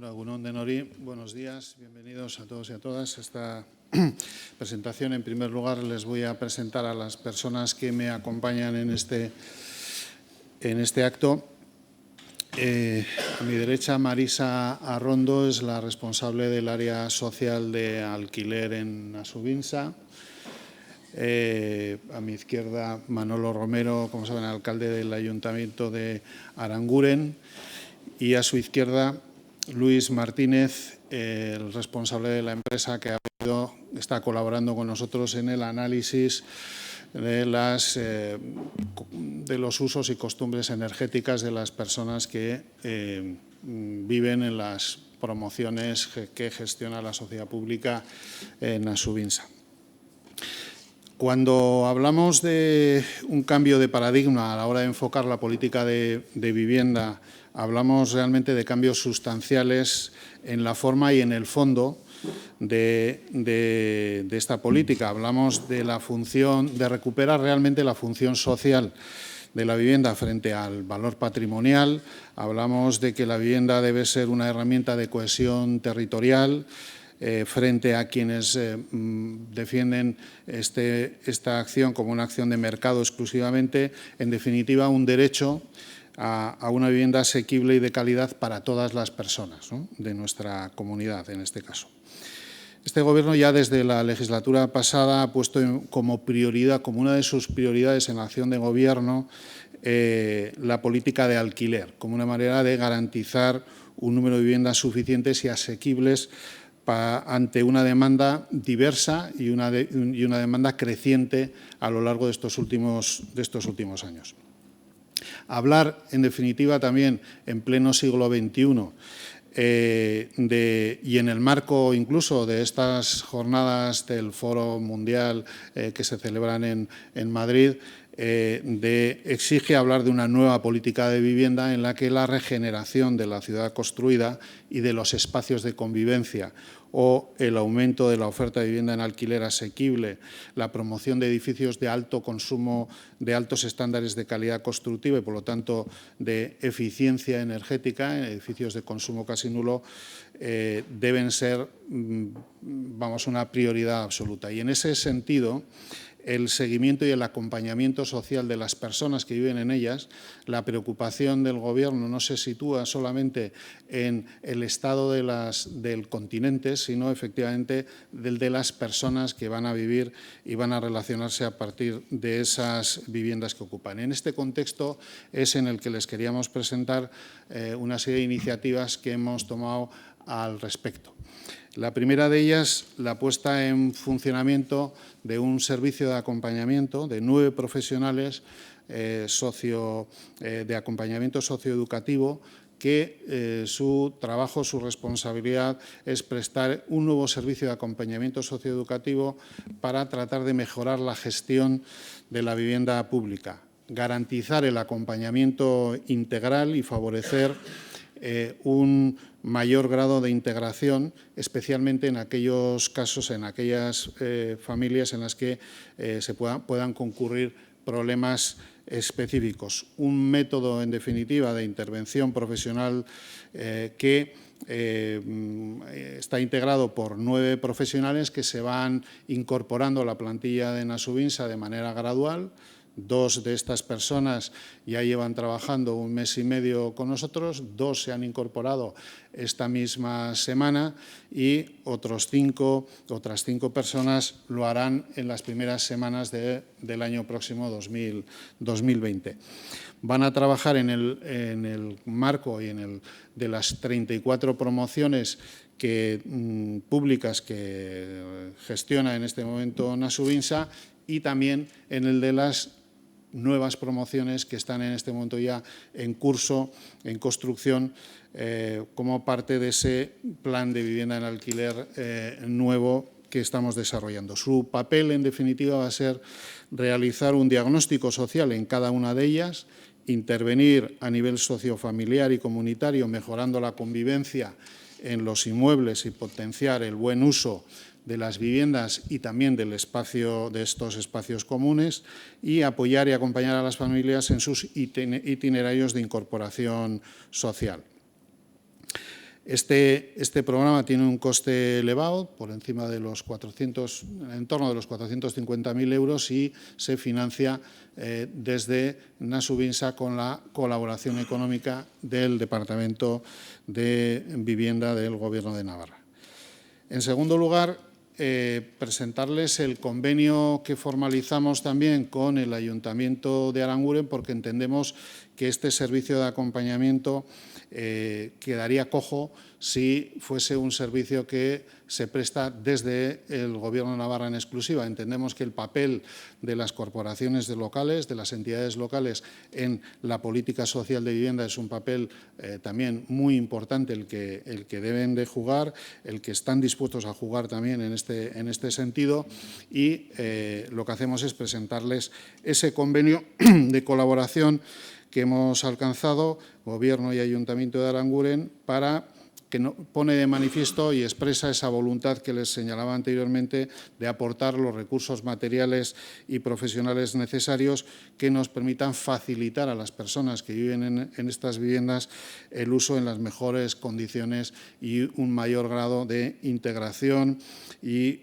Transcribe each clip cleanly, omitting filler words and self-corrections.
Bueno, Egunon Denori, buenos días, bienvenidos a todos y a todas. Esta presentación, en primer lugar, les voy a presentar a las personas que me acompañan en este acto. A mi derecha, Marisa Arrondo es la responsable del área social de alquiler en Asubinsa. A mi izquierda, Manolo Romero, como saben, alcalde del Ayuntamiento de Aranguren. Y a su izquierda, Luis Martínez, el responsable de la empresa que está colaborando con nosotros en el análisis de los usos y costumbres energéticas de las personas que viven en las promociones que gestiona la sociedad pública en Asubinsa. Cuando hablamos de un cambio de paradigma a la hora de enfocar la política de vivienda, hablamos realmente de cambios sustanciales en la forma y en el fondo de esta política. Hablamos de la función, de recuperar realmente la función social de la vivienda frente al valor patrimonial. Hablamos de que la vivienda debe ser una herramienta de cohesión territorial frente a quienes defienden esta acción como una acción de mercado exclusivamente. En definitiva, un derecho a una vivienda asequible y de calidad para todas las personas, ¿no?, de nuestra comunidad, en este caso. Este Gobierno ya desde la legislatura pasada ha puesto como prioridad, como una de sus prioridades en la acción de Gobierno, la política de alquiler, como una manera de garantizar un número de viviendas suficientes y asequibles ante una demanda diversa y una demanda creciente a lo largo de estos últimos años. Hablar, en definitiva, también en pleno siglo XXI y en el marco incluso de estas jornadas del Foro Mundial que se celebran en Madrid, exige hablar de una nueva política de vivienda en la que la regeneración de la ciudad construida y de los espacios de convivencia o el aumento de la oferta de vivienda en alquiler asequible, la promoción de edificios de alto consumo, de altos estándares de calidad constructiva y, por lo tanto, de eficiencia energética, en edificios de consumo casi nulo, deben ser, una prioridad absoluta. Y en ese sentido, el seguimiento y el acompañamiento social de las personas que viven en ellas, la preocupación del Gobierno no se sitúa solamente en el estado del continente, sino efectivamente del de las personas que van a vivir y van a relacionarse a partir de esas viviendas que ocupan. En este contexto es en el que les queríamos presentar una serie de iniciativas que hemos tomado al respecto. La primera de ellas, la puesta en funcionamiento de un servicio de acompañamiento de 9 profesionales de acompañamiento socioeducativo que su trabajo, su responsabilidad es prestar un nuevo servicio de acompañamiento socioeducativo para tratar de mejorar la gestión de la vivienda pública, garantizar el acompañamiento integral y favorecer un mayor grado de integración, especialmente en aquellos casos, en aquellas familias en las que puedan concurrir problemas específicos. Un método, en definitiva, de intervención profesional que está integrado por 9 profesionales que se van incorporando a la plantilla de Asubinsa de manera gradual. 2 de estas personas ya llevan trabajando 1 mes y medio con nosotros, 2 se han incorporado esta misma semana y otras 5 personas lo harán en las primeras semanas del año próximo 2020. Van a trabajar en el marco y de las 34 promociones públicas que gestiona en este momento Asubinsa y también en el de las nuevas promociones que están en este momento ya en curso, en construcción, como parte de ese plan de vivienda en alquiler nuevo que estamos desarrollando. Su papel, en definitiva, va a ser realizar un diagnóstico social en cada una de ellas, intervenir a nivel sociofamiliar y comunitario, mejorando la convivencia en los inmuebles y potenciar el buen uso de las viviendas y también de estos espacios comunes, y apoyar y acompañar a las familias en sus itinerarios de incorporación social. Este programa tiene un coste elevado, por encima de los en torno de los 450.000 euros, y se financia desde Nasubinsa con la colaboración económica del Departamento de Vivienda del Gobierno de Navarra. En segundo lugar, presentarles el convenio que formalizamos también con el Ayuntamiento de Aranguren, porque entendemos que este servicio de acompañamiento quedaría cojo si fuese un servicio que se presta desde el Gobierno de Navarra en exclusiva. Entendemos que el papel de las corporaciones locales, de las entidades locales en la política social de vivienda es un papel también muy importante el que deben de jugar, el que están dispuestos a jugar también en este sentido, y lo que hacemos es presentarles ese convenio de colaboración que hemos alcanzado, Gobierno y Ayuntamiento de Aranguren, que pone de manifiesto y expresa esa voluntad que les señalaba anteriormente de aportar los recursos materiales y profesionales necesarios que nos permitan facilitar a las personas que viven en estas viviendas el uso en las mejores condiciones y un mayor grado de integración y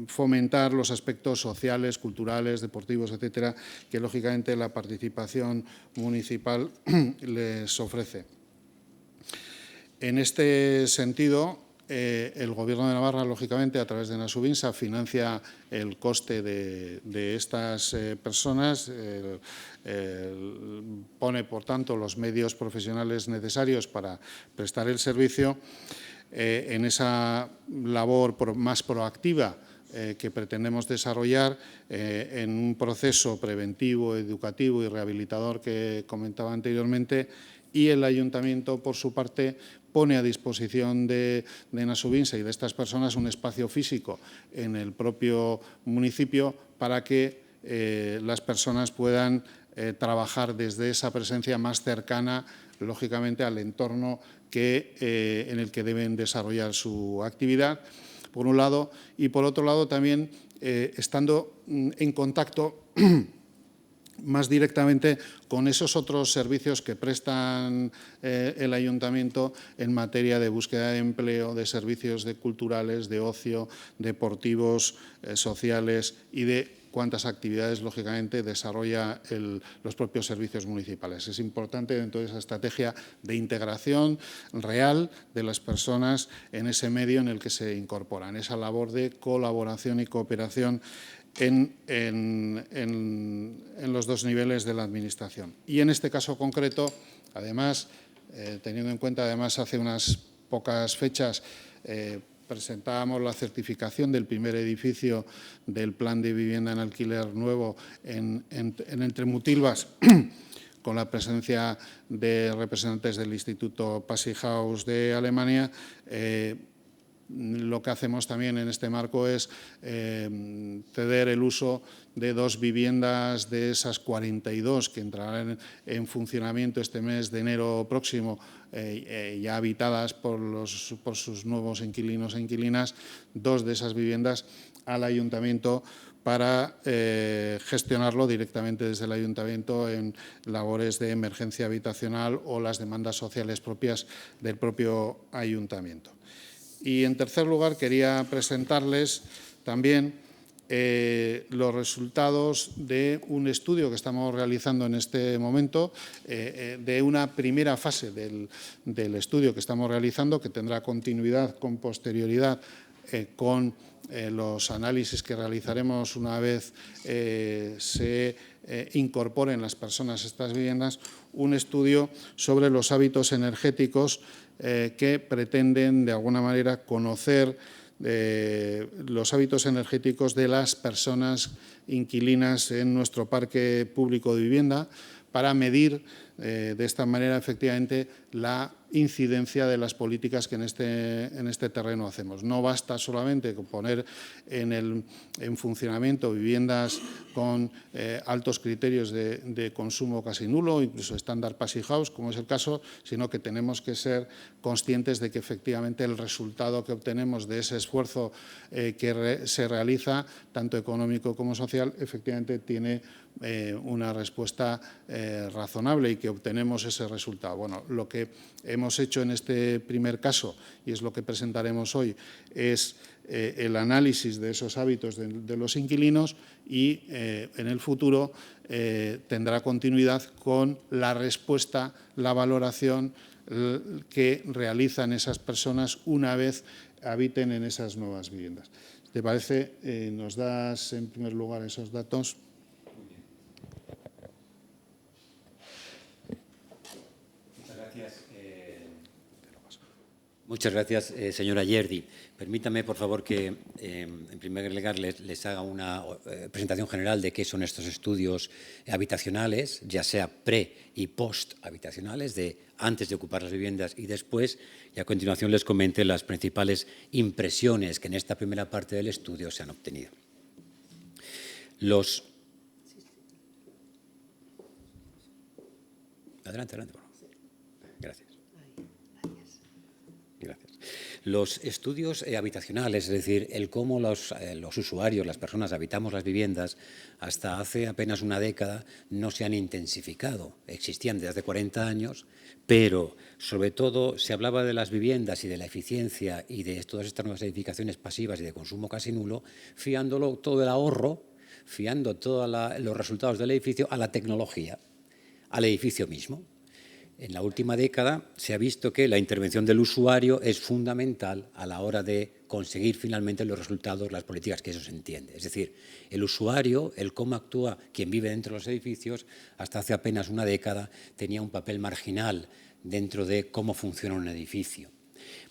fomentar los aspectos sociales, culturales, deportivos, etcétera, que lógicamente la participación municipal les ofrece. En este sentido, el Gobierno de Navarra, lógicamente, a través de Nasubinsa, financia el coste de estas personas, pone, por tanto, los medios profesionales necesarios para prestar el servicio. En esa labor más proactiva que pretendemos desarrollar en un proceso preventivo, educativo y rehabilitador que comentaba anteriormente, y el Ayuntamiento, por su parte, pone a disposición de Nasubinsa y de estas personas un espacio físico en el propio municipio para que las personas puedan trabajar desde esa presencia más cercana, lógicamente, al entorno en el que deben desarrollar su actividad, por un lado, y por otro lado también estando en contacto más directamente con esos otros servicios que prestan el Ayuntamiento en materia de búsqueda de empleo, de servicios culturales, de ocio, deportivos, sociales y de cuántas actividades, lógicamente, desarrolla los propios servicios municipales. Es importante dentro de esa estrategia de integración real de las personas en ese medio en el que se incorporan, esa labor de colaboración y cooperación en los dos niveles de la Administración. Y en este caso concreto, además, teniendo en cuenta, además, hace unas pocas fechas, presentábamos la certificación del primer edificio del Plan de Vivienda en Alquiler Nuevo en Entremutilvas, con la presencia de representantes del Instituto Passy House de Alemania. Lo que hacemos también en este marco es ceder el uso de 2 viviendas de esas 42 que entrarán en funcionamiento este mes de enero próximo, ya habitadas por sus nuevos inquilinos e inquilinas, 2 de esas viviendas al Ayuntamiento para gestionarlo directamente desde el Ayuntamiento en labores de emergencia habitacional o las demandas sociales propias del propio Ayuntamiento. Y, en tercer lugar, quería presentarles también los resultados de un estudio que estamos realizando en este momento, de una primera fase del estudio que estamos realizando, que tendrá continuidad con posterioridad con los análisis que realizaremos una vez se incorporen las personas a estas viviendas, un estudio sobre los hábitos energéticos que pretenden, de alguna manera, conocer los hábitos energéticos de las personas inquilinas en nuestro parque público de vivienda, para medir de esta manera, efectivamente, la incidencia de las políticas que en este terreno hacemos. No basta solamente con poner en funcionamiento viviendas con altos criterios de consumo casi nulo, incluso estándar Passy House, como es el caso, sino que tenemos que ser conscientes de que efectivamente el resultado que obtenemos de ese esfuerzo que se realiza, tanto económico como social, efectivamente tiene una respuesta razonable y que obtenemos ese resultado. Bueno, lo que hemos hemos hecho en este primer caso, y es lo que presentaremos hoy, es el análisis de esos hábitos de los inquilinos y en el futuro tendrá continuidad con la respuesta, la valoración que realizan esas personas una vez habiten en esas nuevas viviendas. ¿Te parece? ¿Nos das en primer lugar esos datos? Muchas gracias, señora Yerdi. Permítame, por favor, que en primer lugar les haga una presentación general de qué son estos estudios habitacionales, ya sea pre- y post-habitacionales, de antes de ocupar las viviendas y después, y a continuación les comente las principales impresiones que en esta primera parte del estudio se han obtenido. Adelante, por favor. Gracias. Gracias. Los estudios habitacionales, es decir, el cómo los usuarios, las personas habitamos las viviendas, hasta hace apenas una década no se han intensificado. Existían desde hace 40 años, pero sobre todo se hablaba de las viviendas y de la eficiencia y de todas estas nuevas edificaciones pasivas y de consumo casi nulo, fiándolo todo el ahorro, fiando todos los resultados del edificio a la tecnología, al edificio mismo. En la última década se ha visto que la intervención del usuario es fundamental a la hora de conseguir finalmente los resultados, las políticas que eso se entiende. Es decir, el usuario, el cómo actúa quien vive dentro de los edificios, hasta hace apenas una década tenía un papel marginal dentro de cómo funciona un edificio.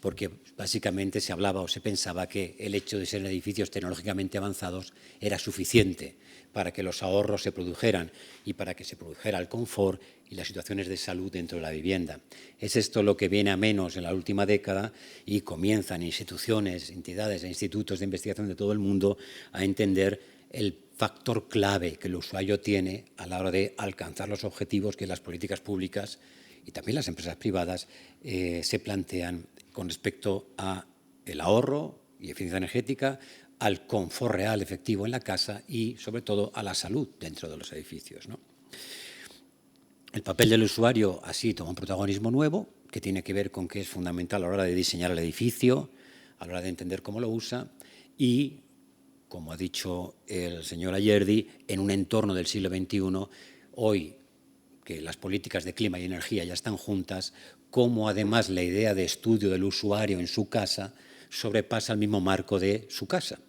Porque básicamente se hablaba o se pensaba que el hecho de ser edificios tecnológicamente avanzados era suficiente para que los ahorros se produjeran y para que se produjera el confort y las situaciones de salud dentro de la vivienda. Es esto lo que viene a menos en la última década y comienzan instituciones, entidades e institutos de investigación de todo el mundo a entender el factor clave que el usuario tiene a la hora de alcanzar los objetivos que las políticas públicas y también las empresas privadas se plantean con respecto a el ahorro y eficiencia energética, al confort real efectivo en la casa y, sobre todo, a la salud dentro de los edificios, ¿no? El papel del usuario así toma un protagonismo nuevo que tiene que ver con que es fundamental a la hora de diseñar el edificio, a la hora de entender cómo lo usa y, como ha dicho el señor Ayerdi, en un entorno del siglo XXI, hoy que las políticas de clima y energía ya están juntas, cómo además la idea de estudio del usuario en su casa sobrepasa el mismo marco de su casa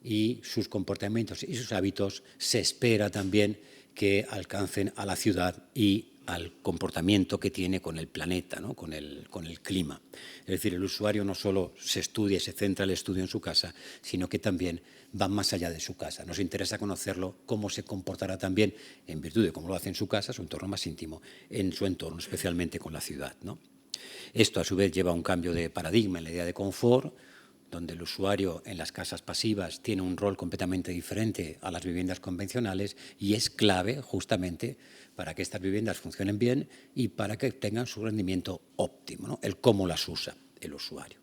y sus comportamientos y sus hábitos se espera también que alcancen a la ciudad y al comportamiento que tiene con el planeta, ¿no? con el clima. Es decir, el usuario no solo se estudia y se centra el estudio en su casa, sino que también va más allá de su casa. Nos interesa conocerlo, cómo se comportará también, en virtud de cómo lo hace en su casa, su entorno más íntimo, en su entorno, especialmente con la ciudad, ¿no? Esto, a su vez, lleva a un cambio de paradigma en la idea de confort, donde el usuario en las casas pasivas tiene un rol completamente diferente a las viviendas convencionales y es clave justamente para que estas viviendas funcionen bien y para que tengan su rendimiento óptimo, ¿no? El cómo las usa el usuario.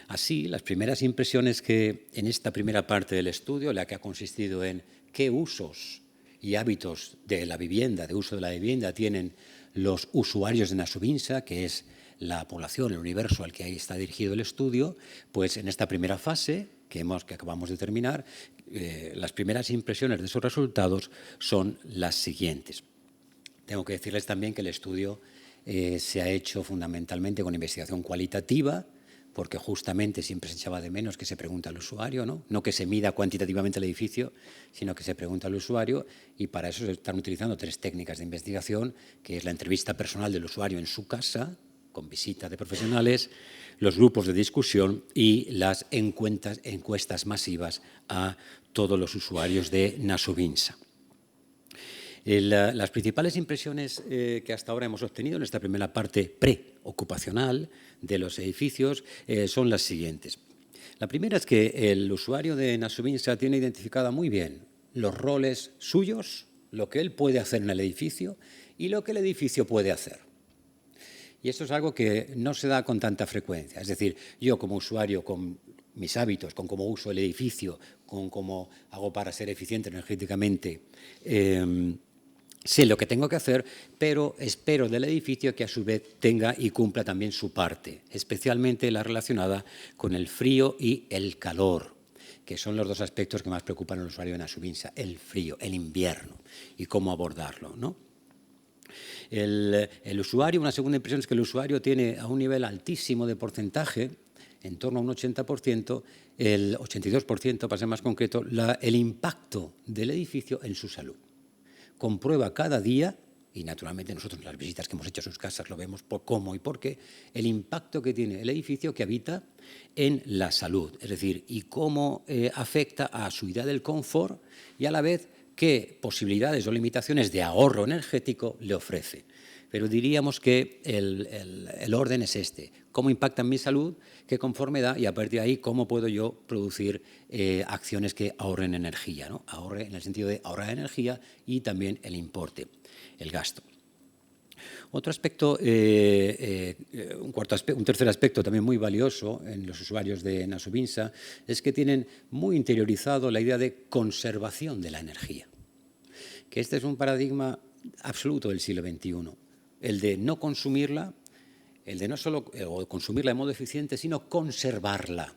Así, las primeras impresiones que en esta primera parte del estudio, la que ha consistido en qué usos y hábitos de la vivienda, de uso de la vivienda, tienen los usuarios de Nasubinsa, que es la población, el universo al que ahí está dirigido el estudio, pues en esta primera fase que acabamos de terminar, las primeras impresiones de esos resultados son las siguientes. Tengo que decirles también que el estudio se ha hecho fundamentalmente con investigación cualitativa, porque justamente siempre se echaba de menos que se pregunta al usuario, no que se mida cuantitativamente el edificio, sino que se pregunta al usuario, y para eso se están utilizando 3 técnicas de investigación, que es la entrevista personal del usuario en su casa, con visita de profesionales, los grupos de discusión y las encuestas masivas a todos los usuarios de Nasubinsa. Las principales impresiones que hasta ahora hemos obtenido en esta primera parte preocupacional de los edificios son las siguientes. La primera es que el usuario de Nasubinsa tiene identificada muy bien los roles suyos, lo que él puede hacer en el edificio y lo que el edificio puede hacer. Y esto es algo que no se da con tanta frecuencia. Es decir, yo como usuario, con mis hábitos, con cómo uso el edificio, con cómo hago para ser eficiente energéticamente, sé lo que tengo que hacer, pero espero del edificio que a su vez tenga y cumpla también su parte, especialmente la relacionada con el frío y el calor, que son los dos aspectos que más preocupan al usuario en Asubinsa: el frío, el invierno y cómo abordarlo, ¿no? El usuario, una segunda impresión es que el usuario tiene a un nivel altísimo de porcentaje, en torno a un 80%, el 82%, para ser más concreto, el impacto del edificio en su salud. Comprueba cada día, y naturalmente nosotros en las visitas que hemos hecho a sus casas lo vemos por cómo y por qué, el impacto que tiene el edificio que habita en la salud, es decir, y cómo afecta a su idea del confort y a la vez qué posibilidades o limitaciones de ahorro energético le ofrece. Pero diríamos que el orden es este: cómo impacta en mi salud, qué confort da, y a partir de ahí cómo puedo yo producir acciones que ahorren energía, ¿no? Ahorre en el sentido de ahorrar energía y también el importe, el gasto. Otro aspecto, un tercer aspecto también muy valioso en los usuarios de Asubinsa es que tienen muy interiorizado la idea de conservación de la energía, que este es un paradigma absoluto del siglo XXI, el de no consumirla, el de no solo consumirla de modo eficiente, sino conservarla,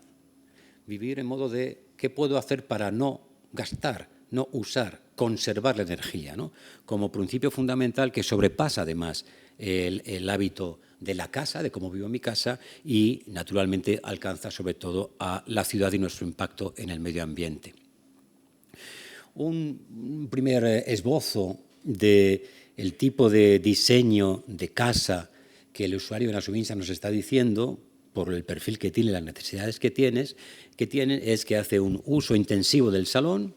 vivir en modo de qué puedo hacer para no gastar, no usar, conservar la energía, ¿no? Como principio fundamental que sobrepasa además el hábito de la casa, de cómo vivo en mi casa, y naturalmente alcanza sobre todo a la ciudad y nuestro impacto en el medio ambiente. Un primer esbozo del tipo de diseño de casa que el usuario en Asubinsa nos está diciendo, por el perfil que tiene, las necesidades que tienen, es que hace un uso intensivo del salón,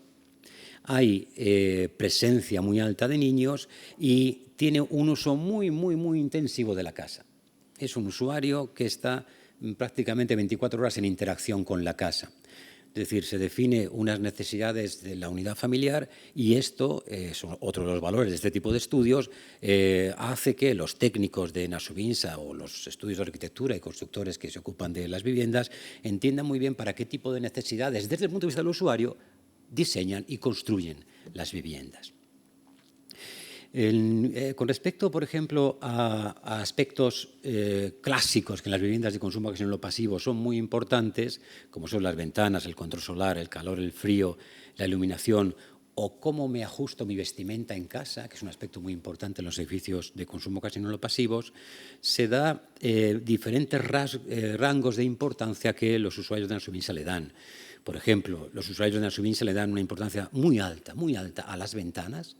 hay presencia muy alta de niños y tiene un uso muy intensivo de la casa. Es un usuario que está prácticamente 24 horas en interacción con la casa. Es decir, se define unas necesidades de la unidad familiar y esto, son otro de los valores de este tipo de estudios, hace que los técnicos de Asubinsa o los estudios de arquitectura y constructores que se ocupan de las viviendas entiendan muy bien para qué tipo de necesidades, desde el punto de vista del usuario, diseñan y construyen las viviendas. Con respecto, por ejemplo, a aspectos clásicos que en las viviendas de consumo ocasional o pasivo son muy importantes, como son las ventanas, el control solar, el calor, el frío, la iluminación, o cómo me ajusto mi vestimenta en casa, que es un aspecto muy importante en los edificios de consumo ocasional o pasivos, se da diferentes rangos de importancia que los usuarios de Asubinsa le dan. Por ejemplo, los usuarios de Asubinsa le dan una importancia muy alta a las ventanas,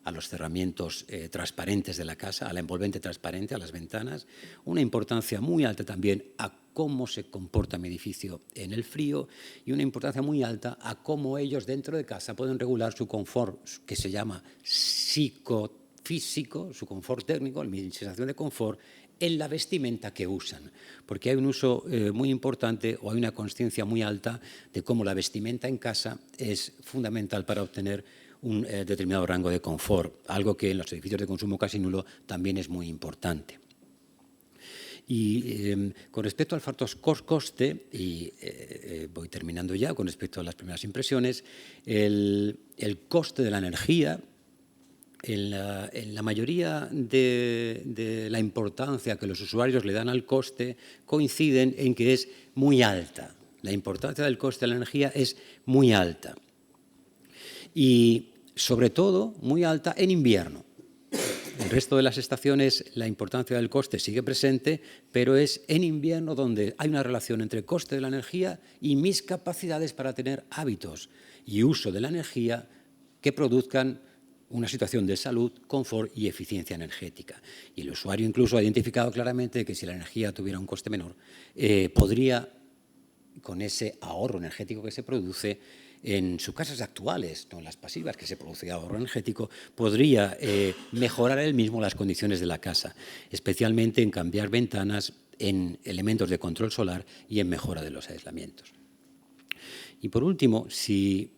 a los cerramientos transparentes de la casa, a la envolvente transparente, a las ventanas, una importancia muy alta también a cómo se comporta mi edificio en el frío y una importancia muy alta a cómo ellos dentro de casa pueden regular su confort, que se llama psicofísico, su confort técnico, mi sensación de confort, en la vestimenta que usan, porque hay un uso muy importante o hay una consciencia muy alta de cómo la vestimenta en casa es fundamental para obtener un determinado rango de confort, algo que en los edificios de consumo casi nulo también es muy importante. Y con respecto al factor coste, y voy terminando ya con respecto a las primeras impresiones, el coste de la energía, en la mayoría de la importancia que los usuarios le dan al coste, coinciden en que es muy alta. La importancia del coste de la energía es muy alta. Y, sobre todo, muy alta en invierno. El resto de las estaciones la importancia del coste sigue presente, pero es en invierno donde hay una relación entre el coste de la energía y mis capacidades para tener hábitos y uso de la energía que produzcan una situación de salud, confort y eficiencia energética. Y el usuario incluso ha identificado claramente que si la energía tuviera un coste menor, podría, con ese ahorro energético que se produce en sus casas actuales, no en las pasivas, que se produce ahorro energético, podría mejorar él mismo las condiciones de la casa, especialmente en cambiar ventanas, en elementos de control solar y en mejora de los aislamientos. Y por último, si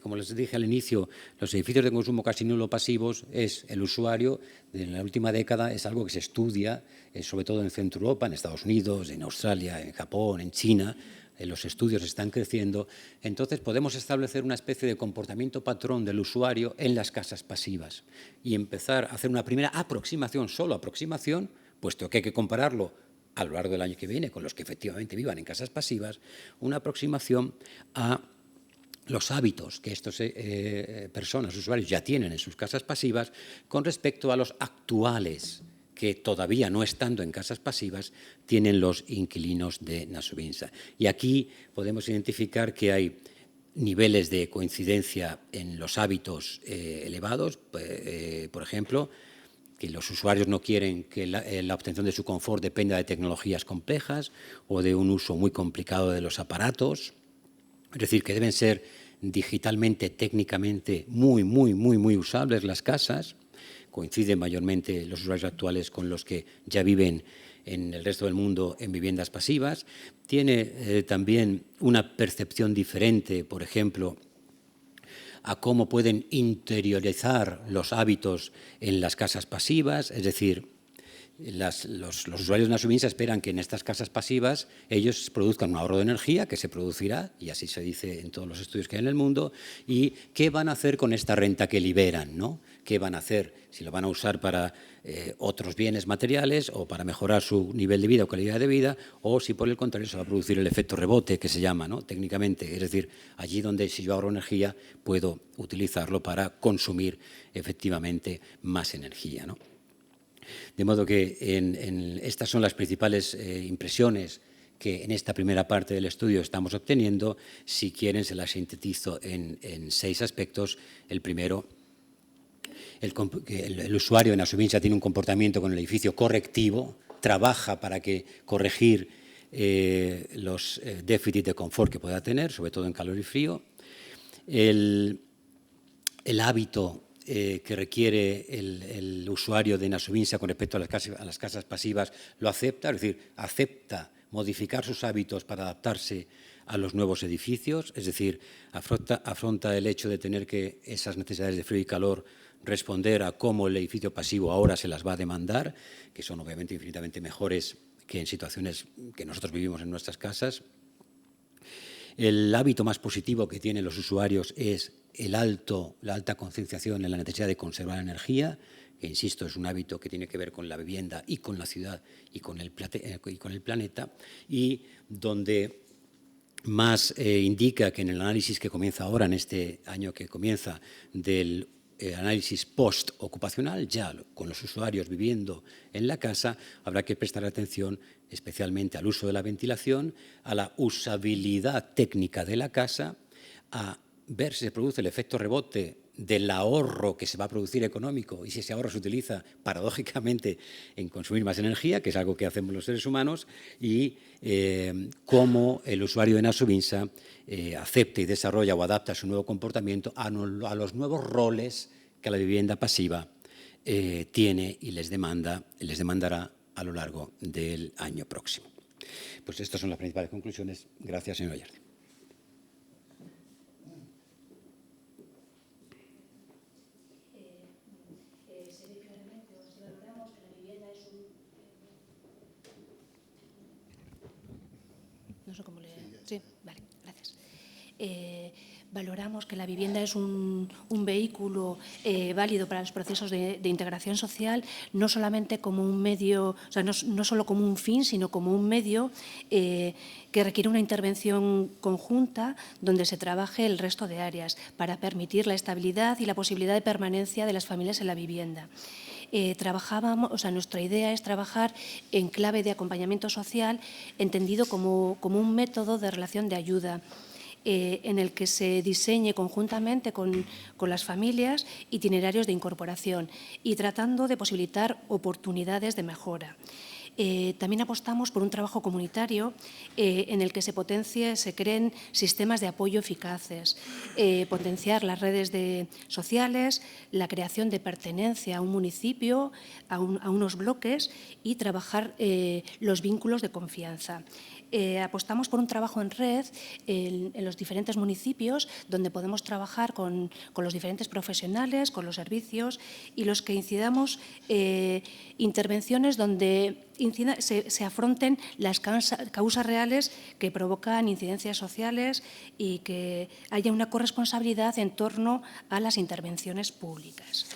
como les dije al inicio, los edificios de consumo casi nulo pasivos es el usuario, en la última década es algo que se estudia, sobre todo en Centro Europa, en Estados Unidos, en Australia, en Japón, en China, los estudios están creciendo, entonces podemos establecer una especie de comportamiento patrón del usuario en las casas pasivas y empezar a hacer una primera aproximación, solo aproximación, puesto que hay que compararlo a lo largo del año que viene con los que efectivamente vivan en casas pasivas, una aproximación a los hábitos que estas personas, usuarios, ya tienen en sus casas pasivas con respecto a los actuales que todavía no estando en casas pasivas tienen los inquilinos de Nasubinsa. Y aquí podemos identificar que hay niveles de coincidencia en los hábitos elevados, por ejemplo, que los usuarios no quieren que la obtención de su confort dependa de tecnologías complejas o de un uso muy complicado de los aparatos. Es decir, que deben ser digitalmente, técnicamente muy usables las casas. Coinciden mayormente los usuarios actuales con los que ya viven en el resto del mundo en viviendas pasivas. Tiene también una percepción diferente, por ejemplo, a cómo pueden interiorizar los hábitos en las casas pasivas, es decir, los usuarios de Nasubinsa esperan que en estas casas pasivas ellos produzcan un ahorro de energía que se producirá, y así se dice en todos los estudios que hay en el mundo, y qué van a hacer con esta renta que liberan, ¿no? ¿Qué van a hacer? Si lo van a usar para otros bienes materiales o para mejorar su nivel de vida o calidad de vida, o si por el contrario se va a producir el efecto rebote que se llama, ¿no? Técnicamente, es decir, allí donde si yo ahorro energía puedo utilizarlo para consumir efectivamente más energía, ¿no? De modo que estas son las principales impresiones que en esta primera parte del estudio estamos obteniendo. Si quieren, se las sintetizo en 6 aspectos. El primero, el usuario en Nasubinsa tiene un comportamiento con el edificio correctivo, trabaja para corregir los déficits de confort que pueda tener, sobre todo en calor y frío. El hábito que requiere el usuario de Nasubinsa con respecto a las casas pasivas lo acepta, es decir, acepta modificar sus hábitos para adaptarse a los nuevos edificios, es decir, afronta el hecho de tener que esas necesidades de frío y calor responder a cómo el edificio pasivo ahora se las va a demandar, que son obviamente infinitamente mejores que en situaciones que nosotros vivimos en nuestras casas. El hábito más positivo que tienen los usuarios es la alta concienciación en la necesidad de conservar energía, que, insisto, es un hábito que tiene que ver con la vivienda y con la ciudad y con el planeta, y donde más indica que en el análisis que comienza ahora, en este año que comienza, del análisis post-ocupacional, ya con los usuarios viviendo en la casa, habrá que prestar atención especialmente al uso de la ventilación, a la usabilidad técnica de la casa, a ver si se produce el efecto rebote del ahorro que se va a producir económico y si ese ahorro se utiliza paradójicamente en consumir más energía, que es algo que hacemos los seres humanos, y cómo el usuario de Nasubinsa acepta y desarrolla o adapta su nuevo comportamiento a los nuevos roles que la vivienda pasiva tiene y les demandará a lo largo del año próximo. Pues estas son las principales conclusiones. Gracias, señor Ayardi. Sí, vale, gracias. Valoramos que la vivienda es un vehículo válido para los procesos de integración social, no solamente como un medio, o sea, no solo como un fin, sino como un medio que requiere una intervención conjunta donde se trabaje el resto de áreas para permitir la estabilidad y la posibilidad de permanencia de las familias en la vivienda. Nuestra idea es trabajar en clave de acompañamiento social, entendido como un método de relación de ayuda, en el que se diseñe conjuntamente con las familias itinerarios de incorporación y tratando de posibilitar oportunidades de mejora. También apostamos por un trabajo comunitario en el que se creen sistemas de apoyo eficaces, potenciar las redes sociales, la creación de pertenencia a un municipio, a unos bloques y trabajar los vínculos de confianza. Apostamos por un trabajo en red en los diferentes municipios donde podemos trabajar con los diferentes profesionales, con los servicios y los que incidamos intervenciones donde se afronten las causas reales que provocan incidencias sociales y que haya una corresponsabilidad en torno a las intervenciones públicas.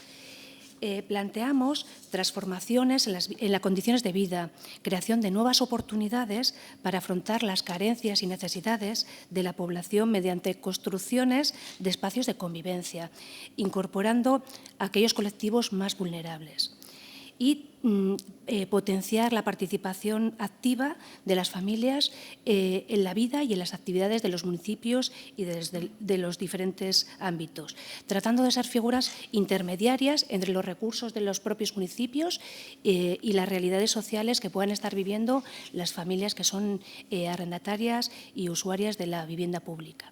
Planteamos transformaciones en las condiciones de vida, creación de nuevas oportunidades para afrontar las carencias y necesidades de la población mediante construcciones de espacios de convivencia, incorporando a aquellos colectivos más vulnerables. Y potenciar la participación activa de las familias en la vida y en las actividades de los municipios y de los diferentes ámbitos, tratando de ser figuras intermediarias entre los recursos de los propios municipios y las realidades sociales que puedan estar viviendo las familias que son arrendatarias y usuarias de la vivienda pública.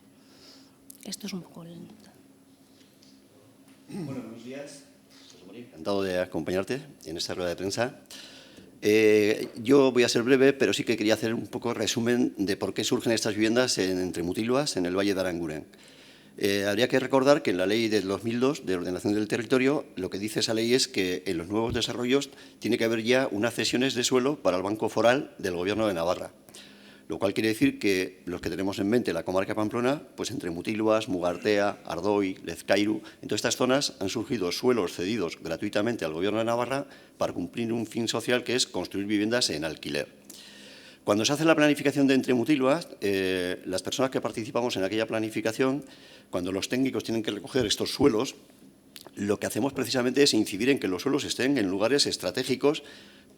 Esto es un poco... Bueno, buenos días. Encantado de acompañarte en esta rueda de prensa. Yo voy a ser breve, pero sí que quería hacer un poco resumen de por qué surgen estas viviendas en Entremutilvas, en el Valle de Aranguren. Habría que recordar que en la ley del 2002 de ordenación del territorio, lo que dice esa ley es que en los nuevos desarrollos tiene que haber ya unas cesiones de suelo para el Banco Foral del Gobierno de Navarra. Lo cual quiere decir que los que tenemos en mente la comarca Pamplona, pues entre Mutilvas, Mugartea, Ardoy, Lezcairu, en todas estas zonas han surgido suelos cedidos gratuitamente al Gobierno de Navarra para cumplir un fin social que es construir viviendas en alquiler. Cuando se hace la planificación de Entremutilvas, las personas que participamos en aquella planificación, cuando los técnicos tienen que recoger estos suelos, lo que hacemos precisamente es incidir en que los suelos estén en lugares estratégicos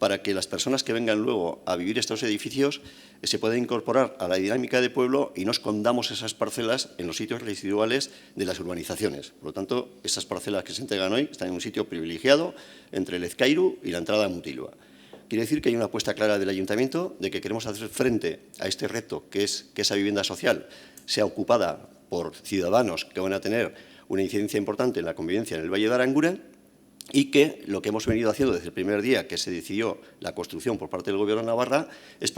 para que las personas que vengan luego a vivir estos edificios se puedan incorporar a la dinámica de pueblo y no escondamos esas parcelas en los sitios residuales de las urbanizaciones. Por lo tanto, estas parcelas que se entregan hoy están en un sitio privilegiado entre Lezcairu y la entrada a Mutilva. Quiere decir que hay una apuesta clara del Ayuntamiento de que queremos hacer frente a este reto, que es que esa vivienda social sea ocupada por ciudadanos que van a tener una incidencia importante en la convivencia en el Valle de Aranguren, y que lo que hemos venido haciendo desde el primer día que se decidió la construcción por parte del Gobierno de Navarra es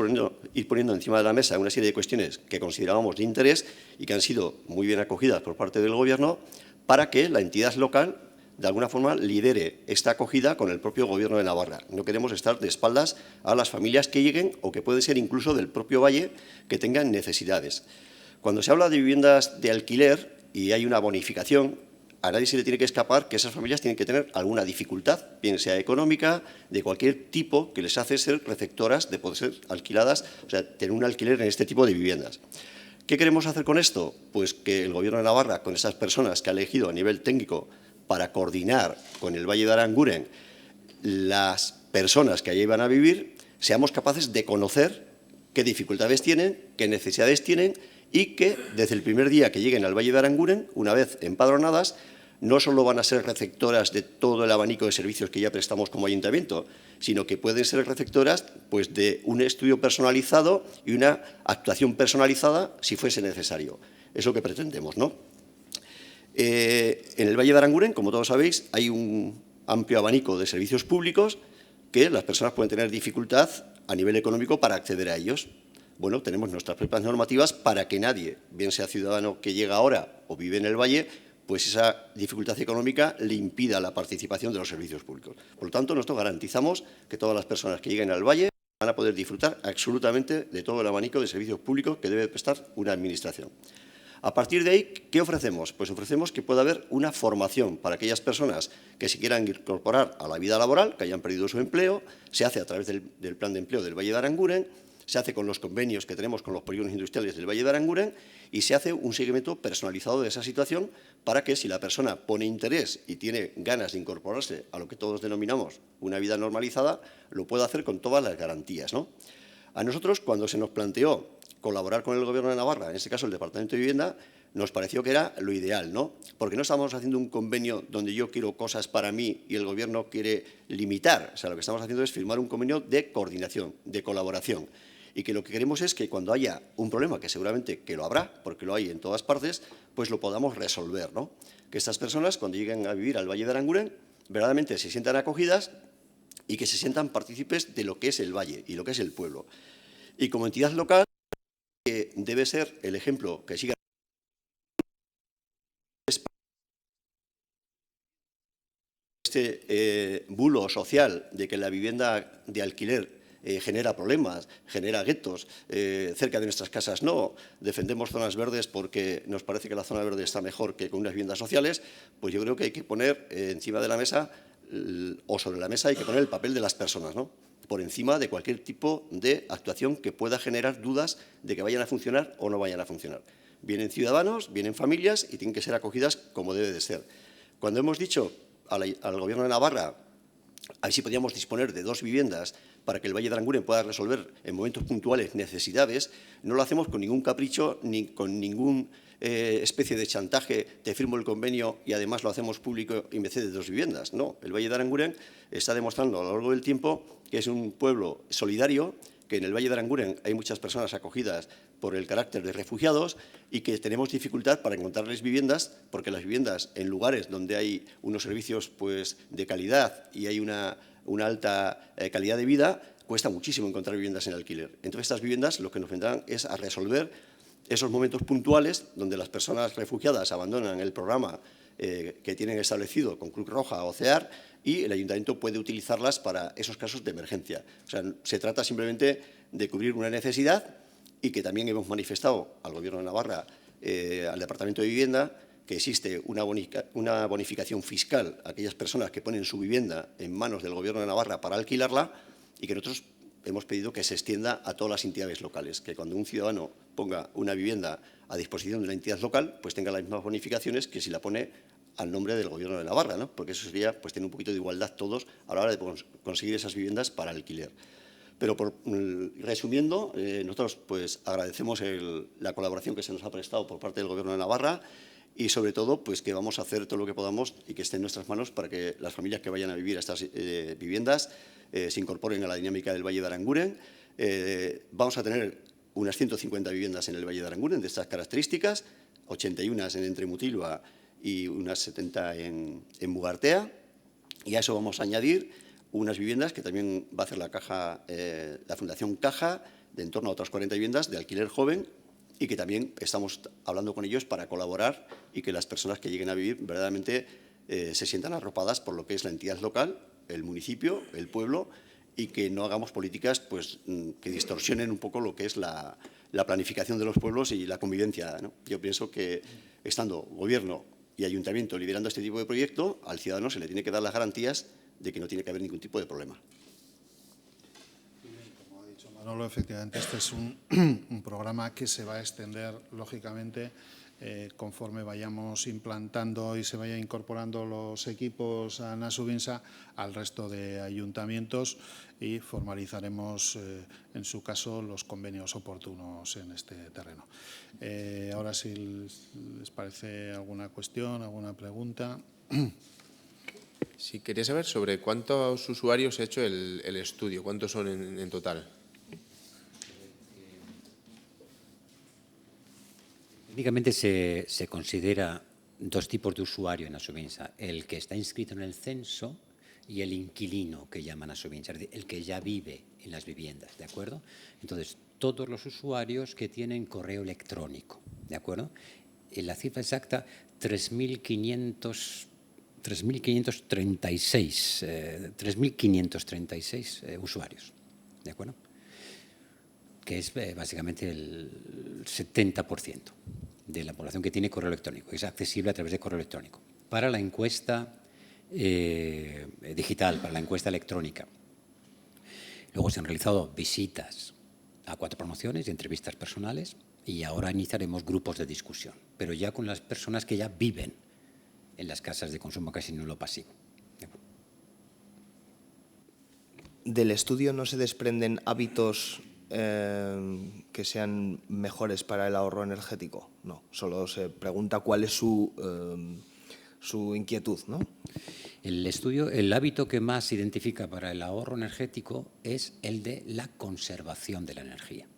ir poniendo encima de la mesa una serie de cuestiones que considerábamos de interés y que han sido muy bien acogidas por parte del Gobierno para que la entidad local, de alguna forma, lidere esta acogida con el propio Gobierno de Navarra. No queremos estar de espaldas a las familias que lleguen o que pueden ser incluso del propio valle que tengan necesidades. Cuando se habla de viviendas de alquiler y hay una bonificación, a nadie se le tiene que escapar que esas familias tienen que tener alguna dificultad, bien sea económica, de cualquier tipo, que les hace ser receptoras de poder ser alquiladas, o sea, tener un alquiler en este tipo de viviendas. ¿Qué queremos hacer con esto? Pues que el Gobierno de Navarra, con esas personas que ha elegido a nivel técnico para coordinar con el Valle de Aranguren las personas que allí van a vivir, seamos capaces de conocer qué dificultades tienen, qué necesidades tienen y que desde el primer día que lleguen al Valle de Aranguren, una vez empadronadas, no solo van a ser receptoras de todo el abanico de servicios que ya prestamos como ayuntamiento, sino que pueden ser receptoras pues, de un estudio personalizado y una actuación personalizada si fuese necesario. Es lo que pretendemos, ¿no? En el Valle de Aranguren, como todos sabéis, hay un amplio abanico de servicios públicos que las personas pueden tener dificultad a nivel económico para acceder a ellos. Bueno, tenemos nuestras propias normativas para que nadie, bien sea ciudadano que llega ahora o vive en el Valle, pues esa dificultad económica le impida la participación de los servicios públicos. Por lo tanto, nosotros garantizamos que todas las personas que lleguen al Valle van a poder disfrutar absolutamente de todo el abanico de servicios públicos que debe prestar una administración. A partir de ahí, ¿qué ofrecemos? Pues ofrecemos que pueda haber una formación para aquellas personas que se quieran incorporar a la vida laboral, que hayan perdido su empleo, se hace a través del plan de empleo del Valle de Aranguren, se hace con los convenios que tenemos con los polígonos industriales del Valle de Aranguren y se hace un seguimiento personalizado de esa situación para que si la persona pone interés y tiene ganas de incorporarse a lo que todos denominamos una vida normalizada, lo pueda hacer con todas las garantías, ¿no? A nosotros, cuando se nos planteó colaborar con el Gobierno de Navarra, en este caso el Departamento de Vivienda, nos pareció que era lo ideal, ¿no? Porque no estamos haciendo un convenio donde yo quiero cosas para mí y el Gobierno quiere limitar. O sea, lo que estamos haciendo es firmar un convenio de coordinación, de colaboración. Y que lo que queremos es que cuando haya un problema, que seguramente que lo habrá, porque lo hay en todas partes, pues lo podamos resolver, ¿no? Que estas personas, cuando lleguen a vivir al Valle de Aranguren, verdaderamente se sientan acogidas y que se sientan partícipes de lo que es el valle y lo que es el pueblo. Y como entidad local, debe ser el ejemplo que siga este bulo social de que la vivienda de alquiler genera problemas, genera guetos, cerca de nuestras casas no, defendemos zonas verdes porque nos parece que la zona verde está mejor que con unas viviendas sociales, pues yo creo que hay que poner encima de la mesa o sobre la mesa hay que poner el papel de las personas, ¿no? Por encima de cualquier tipo de actuación que pueda generar dudas de que vayan a funcionar o no vayan a funcionar. Vienen ciudadanos, vienen familias y tienen que ser acogidas como debe de ser. Cuando hemos dicho al Gobierno de Navarra a ver si podíamos disponer de 2 viviendas para que el Valle de Aranguren pueda resolver en momentos puntuales necesidades, no lo hacemos con ningún capricho ni con ninguna especie de chantaje, te firmo el convenio y además lo hacemos público y me cedes 2 viviendas. No, el Valle de Aranguren está demostrando a lo largo del tiempo que es un pueblo solidario, que en el Valle de Aranguren hay muchas personas acogidas por el carácter de refugiados y que tenemos dificultad para encontrarles viviendas, porque las viviendas en lugares donde hay unos servicios pues, de calidad y hay una alta calidad de vida, cuesta muchísimo encontrar viviendas en alquiler. Entonces, estas viviendas lo que nos vendrán es a resolver esos momentos puntuales donde las personas refugiadas abandonan el programa que tienen establecido con Cruz Roja o CEAR y el Ayuntamiento puede utilizarlas para esos casos de emergencia. O sea, se trata simplemente de cubrir una necesidad y que también hemos manifestado al Gobierno de Navarra, al Departamento de Vivienda, que existe una bonificación fiscal a aquellas personas que ponen su vivienda en manos del Gobierno de Navarra para alquilarla y que nosotros hemos pedido que se extienda a todas las entidades locales, que cuando un ciudadano ponga una vivienda a disposición de una entidad local, pues tenga las mismas bonificaciones que si la pone al nombre del Gobierno de Navarra, ¿no? Porque eso sería pues, tener un poquito de igualdad todos a la hora de conseguir esas viviendas para alquiler. Pero resumiendo, nosotros pues, agradecemos la colaboración que se nos ha prestado por parte del Gobierno de Navarra y, sobre todo, pues, que vamos a hacer todo lo que podamos y que esté en nuestras manos para que las familias que vayan a vivir a estas viviendas se incorporen a la dinámica del Valle de Aranguren. Vamos a tener unas 150 viviendas en el Valle de Aranguren de estas características, 81 en Entremutilva y unas 70 en Mugartea. Y a eso vamos a añadir unas viviendas que también va a hacer la Fundación Caja, de en torno a otras 40 viviendas de alquiler joven y que también estamos hablando con ellos para colaborar y que las personas que lleguen a vivir verdaderamente se sientan arropadas por lo que es la entidad local, el municipio, el pueblo y que no hagamos políticas pues, que distorsionen un poco lo que es la planificación de los pueblos y la convivencia, ¿no? Yo pienso que estando Gobierno y Ayuntamiento liderando este tipo de proyecto, al ciudadano se le tiene que dar las garantías de que no tiene que haber ningún tipo de problema. Como ha dicho Manolo, efectivamente este es un programa que se va a extender, lógicamente, conforme vayamos implantando y se vayan incorporando los equipos a Nasubinsa al resto de ayuntamientos y formalizaremos, en su caso, los convenios oportunos en este terreno. Ahora, si les parece alguna cuestión, alguna pregunta. Sí, quería saber sobre cuántos usuarios ha hecho el estudio, cuántos son en total. Técnicamente se considera 2 tipos de usuario en Nasubinsa, el que está inscrito en el censo y el inquilino, que llaman Nasubinsa, es decir, el que ya vive en las viviendas, ¿de acuerdo? entonces, todos los usuarios que tienen correo electrónico, ¿de acuerdo? En la cifra exacta, 3.536 usuarios, ¿de acuerdo? Que es básicamente el 70% de la población que tiene correo electrónico, que es accesible a través de correo electrónico. Para la encuesta digital, para la encuesta electrónica. Luego se han realizado visitas a 4 promociones y entrevistas personales y ahora iniciaremos grupos de discusión, pero ya con las personas que ya viven en las casas de consumo casi nulo pasivo. ¿Del estudio no se desprenden hábitos que sean mejores para el ahorro energético? No, solo se pregunta cuál es su inquietud, ¿no? El estudio, el hábito que más se identifica para el ahorro energético es el de la conservación de la energía.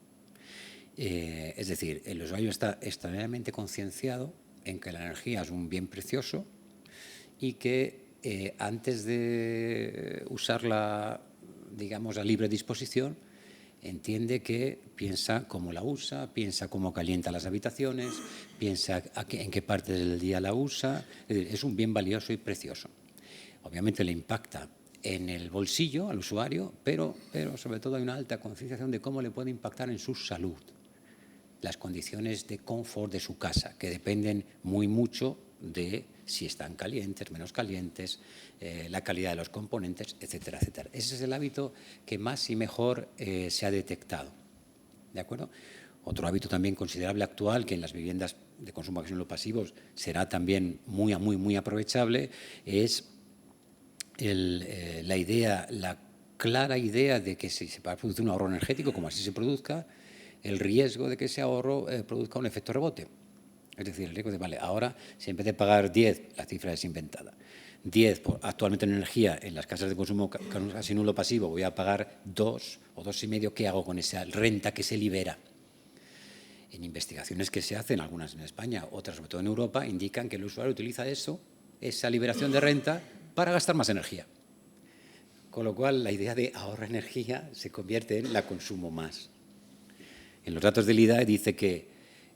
Es decir, el usuario está extraordinariamente concienciado en que la energía es un bien precioso y que antes de usarla, digamos, a libre disposición, entiende que piensa cómo la usa, piensa cómo calienta las habitaciones, piensa en qué parte del día la usa. Es decir, es un bien valioso y precioso. Obviamente le impacta en el bolsillo al usuario, pero sobre todo hay una alta concienciación de cómo le puede impactar en su salud, las condiciones de confort de su casa, que dependen muy mucho de si están calientes, menos calientes, la calidad de los componentes, etcétera, etcétera. Ese es el hábito que más y mejor se ha detectado. ¿De acuerdo? Otro hábito también considerable actual, que en las viviendas de consumo ocasional pasivos será también muy aprovechable, es la clara idea de que si se va a producir un ahorro energético, como así se produzca, el riesgo de que ese ahorro produzca un efecto rebote. Es decir, el riesgo de, vale, ahora si en vez de pagar 10, la cifra es inventada, 10 actualmente en energía en las casas de consumo casi nulo pasivo, voy a pagar 2 o 2,5, ¿qué hago con esa renta que se libera? En investigaciones que se hacen, algunas en España, otras sobre todo en Europa, indican que el usuario utiliza esa liberación de renta, para gastar más energía. Con lo cual, la idea de ahorrar energía se convierte en la consumo más. En los datos del IDAE dice que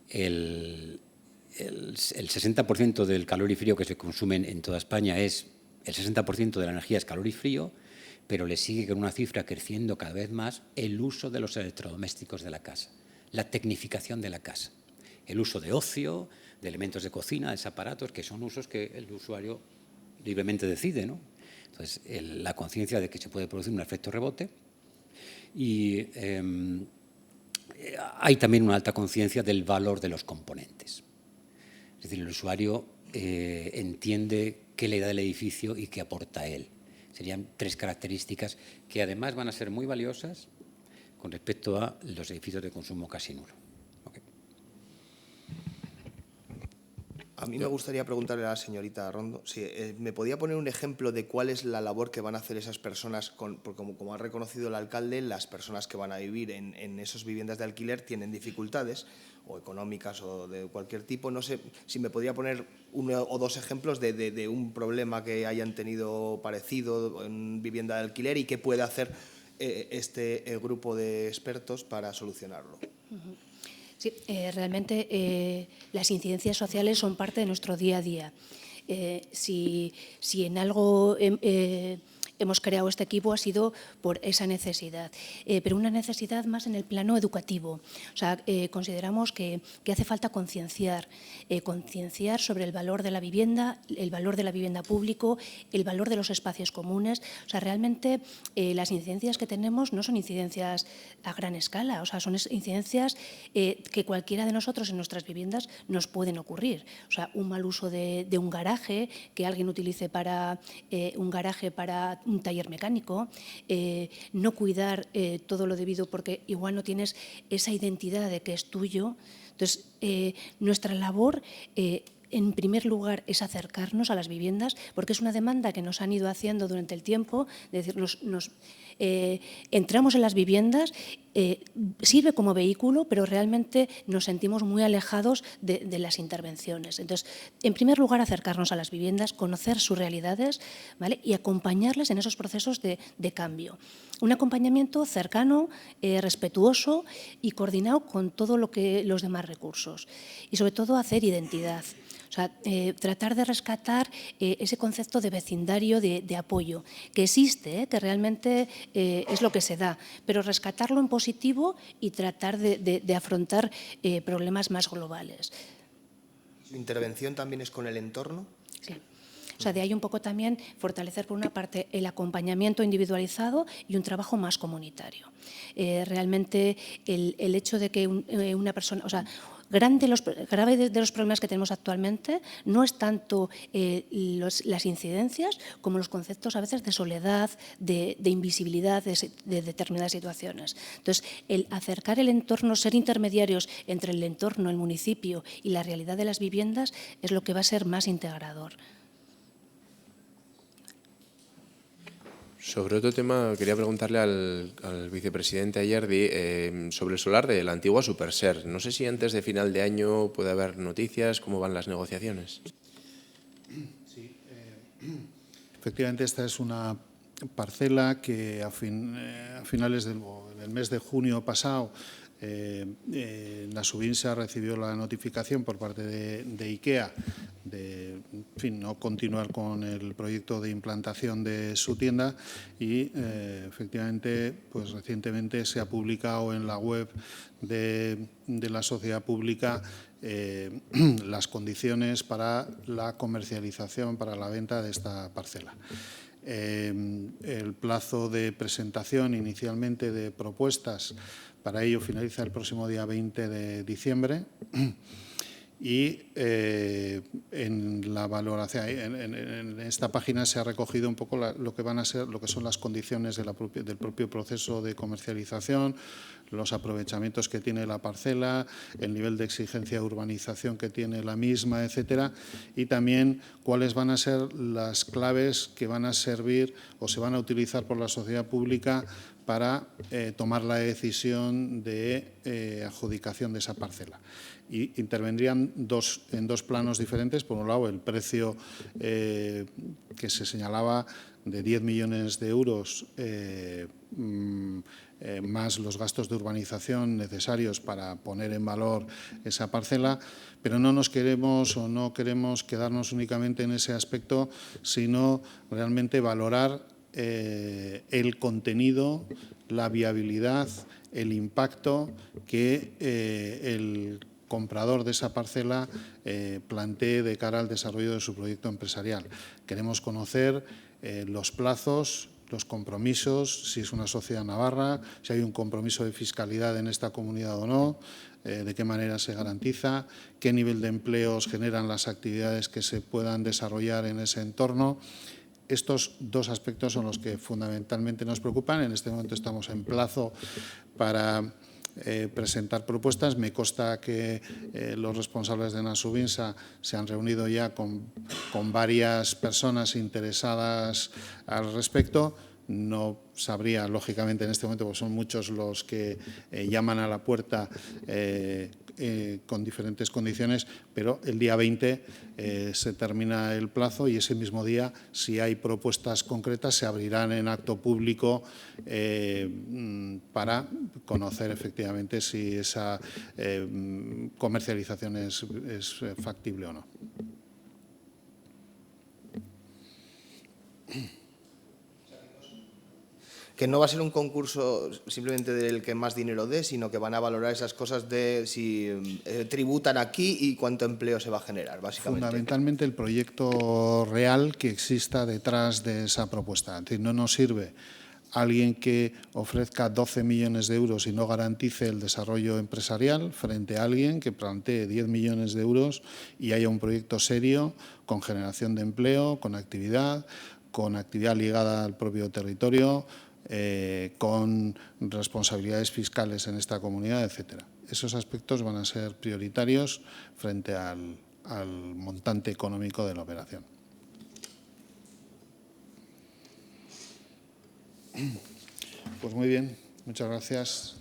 el 60% del calor y frío que se consumen en toda España el 60% de la energía es calor y frío, pero le sigue con una cifra creciendo cada vez más el uso de los electrodomésticos de la casa, la tecnificación de la casa, el uso de ocio, de elementos de cocina, de aparatos, que son usos que el usuario libremente decide, ¿no? Entonces, la conciencia de que se puede producir un efecto rebote y hay también una alta conciencia del valor de los componentes. Es decir, el usuario entiende qué le da el edificio y qué aporta él. Serían 3 características que además van a ser muy valiosas con respecto a los edificios de consumo casi nulo. Okay. A mí me gustaría preguntarle a la señorita Rondo si me podía poner un ejemplo de cuál es la labor que van a hacer esas personas, porque como ha reconocido el alcalde, las personas que van a vivir en esas viviendas de alquiler tienen dificultades, o económicas o de cualquier tipo. No sé si me podría poner 1 o 2 ejemplos de un problema que hayan tenido parecido en vivienda de alquiler y qué puede hacer este grupo de expertos para solucionarlo. Sí, realmente las incidencias sociales son parte de nuestro día a día. Si en algo hemos creado este equipo ha sido por esa necesidad, pero una necesidad más en el plano educativo. O sea, consideramos que hace falta concienciar sobre el valor de la vivienda público, el valor de los espacios comunes. O sea, realmente las incidencias que tenemos no son incidencias a gran escala, o sea, son incidencias que cualquiera de nosotros en nuestras viviendas nos pueden ocurrir. O sea, un mal uso de un garaje, que alguien utilice para un garaje para un taller mecánico, no cuidar todo lo debido porque igual no tienes esa identidad de que es tuyo. Entonces, nuestra labor en primer lugar es acercarnos a las viviendas, porque es una demanda que nos han ido haciendo durante el tiempo, es decir, entramos en las viviendas, sirve como vehículo, pero realmente nos sentimos muy alejados de las intervenciones. Entonces, en primer lugar, acercarnos a las viviendas, conocer sus realidades, ¿vale? Y acompañarles en esos procesos de cambio. Un acompañamiento cercano, respetuoso y coordinado con todo los demás recursos. Y sobre todo hacer identidad. O sea, tratar de rescatar ese concepto de vecindario, de apoyo, que existe, que realmente es lo que se da, pero rescatarlo en positivo y tratar de afrontar problemas más globales. ¿Su intervención también es con el entorno? Sí. O sea, de ahí un poco también fortalecer, por una parte, el acompañamiento individualizado y un trabajo más comunitario. Realmente el hecho de que una persona... O sea, grave de los problemas que tenemos actualmente no es tanto las incidencias como los conceptos a veces de soledad, de invisibilidad de determinadas situaciones. Entonces, el acercar el entorno, ser intermediarios entre el entorno, el municipio y la realidad de las viviendas es lo que va a ser más integrador. Sobre otro tema, quería preguntarle al vicepresidente Ayerdi sobre el solar de la antigua Superser. No sé si antes de final de año puede haber noticias, cómo van las negociaciones. Sí, efectivamente esta es una parcela que a finales del mes de junio pasado Nasubinsa recibió la notificación por parte de IKEA de, en fin, no continuar con el proyecto de implantación de su tienda y efectivamente, pues recientemente se ha publicado en la web de la sociedad pública las condiciones para la comercialización, para la venta de esta parcela. El plazo de presentación inicialmente de propuestas para ello finaliza el próximo día 20 de diciembre y en la valoración, en esta página se ha recogido un poco lo que van a ser, lo que son las condiciones del propio proceso de comercialización, los aprovechamientos que tiene la parcela, el nivel de exigencia de urbanización que tiene la misma, etcétera, y también cuáles van a ser las claves que van a servir o se van a utilizar por la sociedad pública para tomar la decisión de adjudicación de esa parcela. Y intervendrían en dos planos diferentes. Por un lado, el precio que se señalaba de 10 millones de euros más los gastos de urbanización necesarios para poner en valor esa parcela, pero no queremos quedarnos únicamente en ese aspecto, sino realmente valorar el contenido, la viabilidad, el impacto que el comprador de esa parcela plantee de cara al desarrollo de su proyecto empresarial. Queremos conocer los plazos, los compromisos, si es una sociedad navarra, si hay un compromiso de fiscalidad en esta comunidad o no, de qué manera se garantiza, qué nivel de empleos generan las actividades que se puedan desarrollar en ese entorno. Estos dos aspectos son los que fundamentalmente nos preocupan. En este momento estamos en plazo para presentar propuestas. Me consta que los responsables de Nasubinsa se han reunido ya con varias personas interesadas al respecto. No sabría, lógicamente, en este momento, porque son muchos los que llaman a la puerta con diferentes condiciones, pero el día 20 se termina el plazo y ese mismo día, si hay propuestas concretas, se abrirán en acto público para conocer efectivamente si esa comercialización es factible o no. Que no va a ser un concurso simplemente del que más dinero dé, sino que van a valorar esas cosas de si tributan aquí y cuánto empleo se va a generar, básicamente. Fundamentalmente el proyecto real que exista detrás de esa propuesta. Es decir, no nos sirve alguien que ofrezca 12 millones de euros y no garantice el desarrollo empresarial frente a alguien que plantee 10 millones de euros y haya un proyecto serio con generación de empleo, con actividad ligada al propio territorio, con responsabilidades fiscales en esta comunidad, etcétera. Esos aspectos van a ser prioritarios frente al montante económico de la operación. Pues muy bien, muchas gracias.